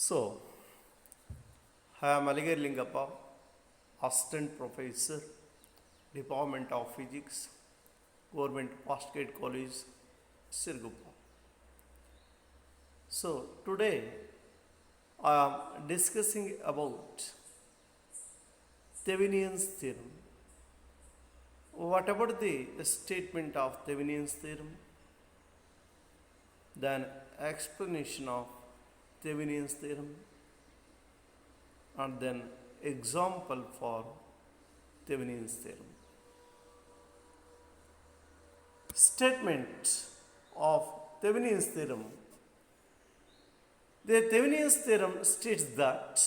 So, I am Aligir Lingappa, Assistant Professor, Department of Physics, Government Postgrad College, Sirguppa. So, today I am discussing about Thevenin's theorem. What about the statement of Thevenin's theorem? Then explanation of Thevenin's theorem, and then example for Thevenin's theorem. Statement of Thevenin's theorem. The Thevenin's theorem states that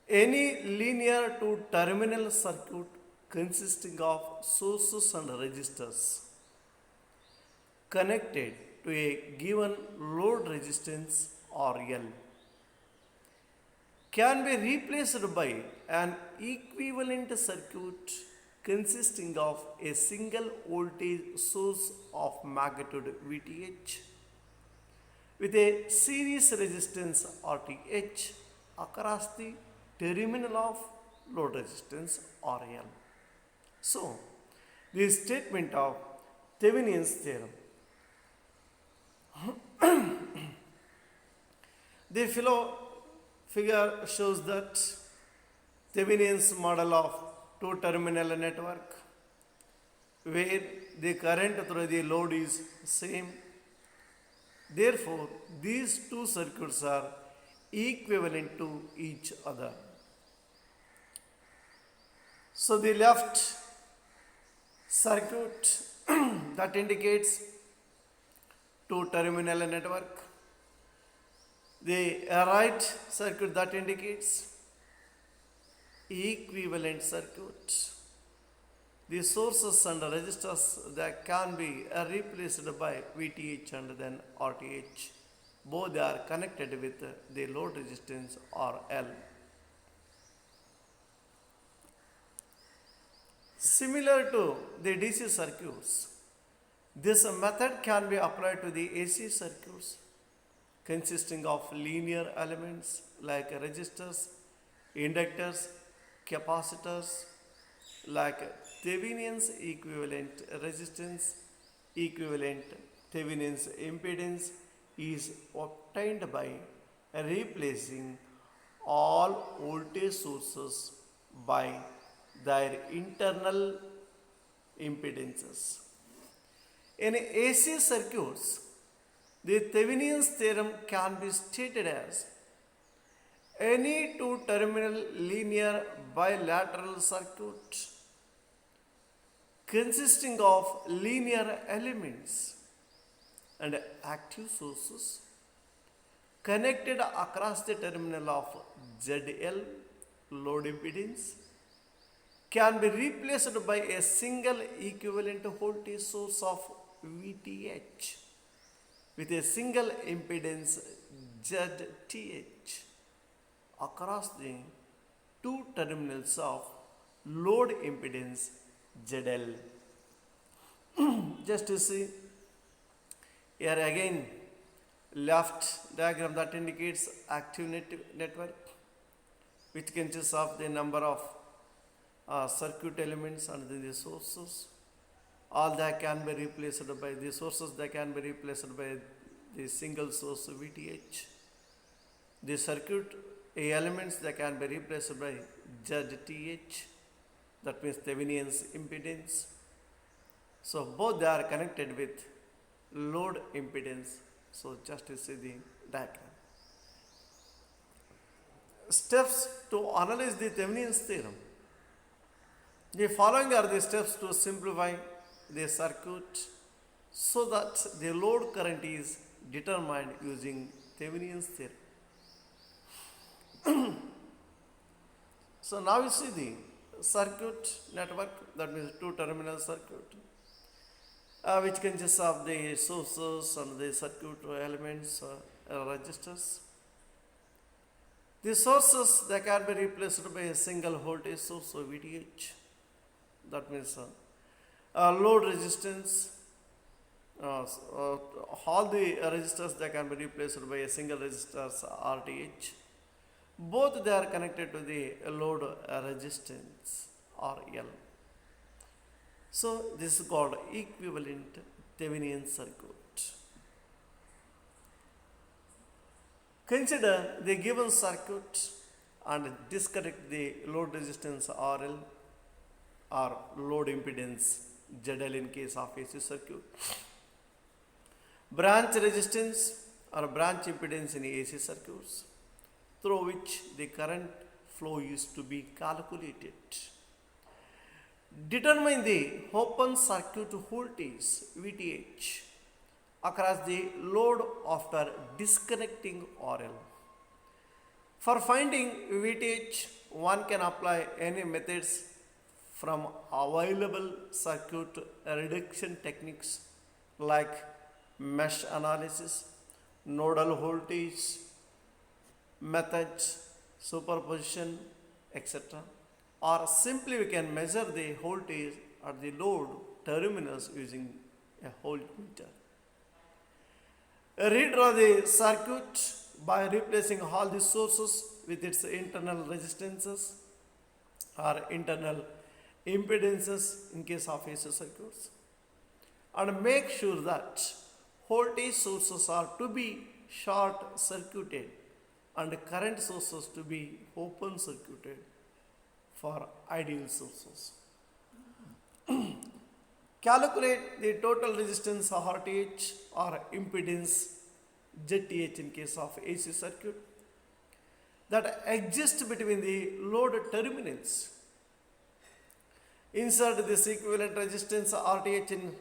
any linear to terminal circuit consisting of sources and resistors connected to a given load resistance RL can be replaced by an equivalent circuit consisting of a single voltage source of magnitude VTH with a series resistance RTH across the terminal of load resistance RL. So, the statement of Thevenin's theorem. The figure shows that Thevenin's model of two-terminal network where the current through the load is same. Therefore, these two circuits are equivalent to each other. So, the left circuit that indicates two-terminal network, the right circuit that indicates equivalent circuit. The sources and resistors that can be replaced by VTH and then RTH. Both are connected with the load resistance RL. Similar to the DC circuits, this method can be applied to the AC circuits consisting of linear elements like resistors, inductors, capacitors, like Thevenin's equivalent resistance, equivalent Thevenin's impedance is obtained by replacing all voltage sources by their internal impedances. In AC circuits, the Thevenin's theorem can be stated as any two-terminal linear bilateral circuit consisting of linear elements and active sources connected across the terminal of ZL load impedance can be replaced by a single equivalent voltage source of VTH with a single impedance ZTH across the two terminals of load impedance ZL. Just to see here again, left diagram that indicates active network which consists of the number of circuit elements and the sources. All that can be replaced by the sources that can be replaced by the single source VTH. The circuit elements that can be replaced by ZTH, that means Thevenin's impedance. So both they are connected with load impedance. So just to see the diagram. Steps to analyze the Thevenin's theorem. The following are the steps to simplify the circuit so that the load current is determined using Thevenin's theorem. So now you see the circuit network, that means two-terminal circuit, which consists of the sources and the circuit elements, resistors. The sources that can be replaced by a single voltage source of VTH, that means load resistance, all the resistors that can be replaced by a single resistors RTH. Both they are connected to the load resistance or L. So this is called equivalent Thevenin circuit. Consider the given circuit and disconnect the load resistance RL or load impedance ZL in case of AC circuit. Branch resistance or branch impedance in AC circuits through which the current flow is to be calculated. Determine the open circuit voltage VTH across the load after disconnecting RL. For finding VTH, one can apply any methods from available circuit reduction techniques like mesh analysis, nodal voltage methods, superposition, etc. Or simply we can measure the voltage at the load terminus using a voltmeter. Redraw the circuit by replacing all the sources with its internal resistances or internal impedances in case of AC circuits, and make sure that voltage sources are to be short circuited and current sources to be open circuited for ideal sources. Calculate the total resistance of RTH or impedance ZTH in case of AC circuit that exists between the load terminals. Insert this equivalent resistance RTH in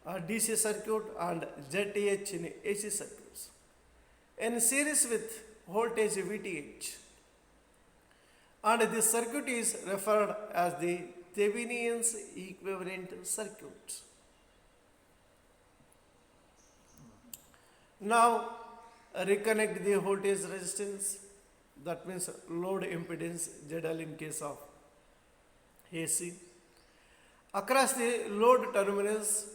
DC circuit and ZTH in AC circuits in series with voltage VTH, and this circuit is referred as the Thevenin's equivalent circuit. Now reconnect the voltage resistance, that means load impedance ZL in case of AC, across the load terminals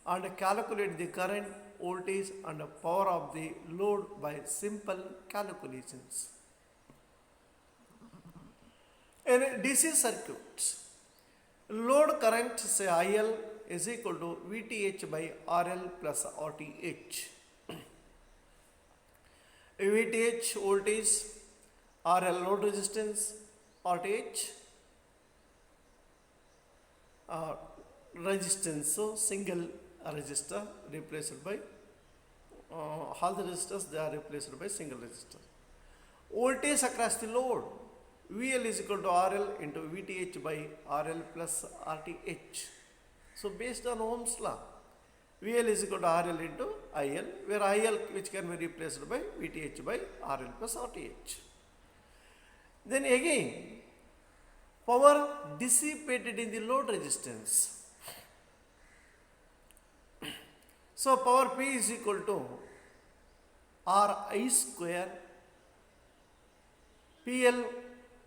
and calculate the current, voltage and power of the load by simple calculations. In DC circuit, load current say IL is equal to VTH by RL plus RTH. VTH voltage, RL load resistance, RTH resistance. So single resistor replaced by all the resistors, they are replaced by single resistor. Voltage across the load, VL is equal to RL into VTH by RL plus RTH. So based on Ohm's law, VL is equal to RL into IL, where IL which can be replaced by VTH by RL plus RTH. Then again, power dissipated in the load resistance. So power P is equal to Ri square, PL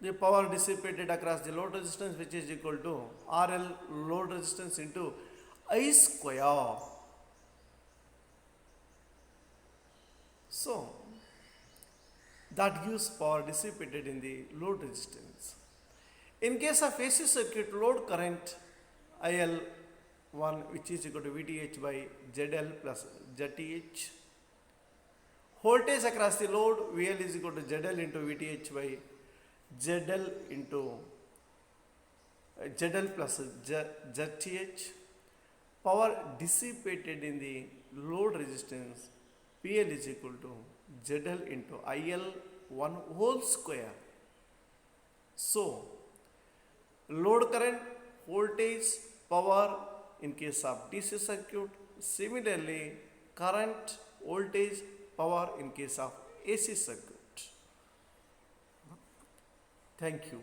the power dissipated across the load resistance, which is equal to RL load resistance into I square. So that gives power dissipated in the load resistance. In case of AC circuit, load current IL1 which is equal to VTH by ZL plus ZTH. Voltage across the load, VL is equal to ZL into VTH by ZL into ZL plus ZTH. Power dissipated in the load resistance, PL is equal to ZL into IL1 whole square. So load current, voltage, power in case of DC circuit, similarly current, voltage, power in case of AC circuit. Thank you.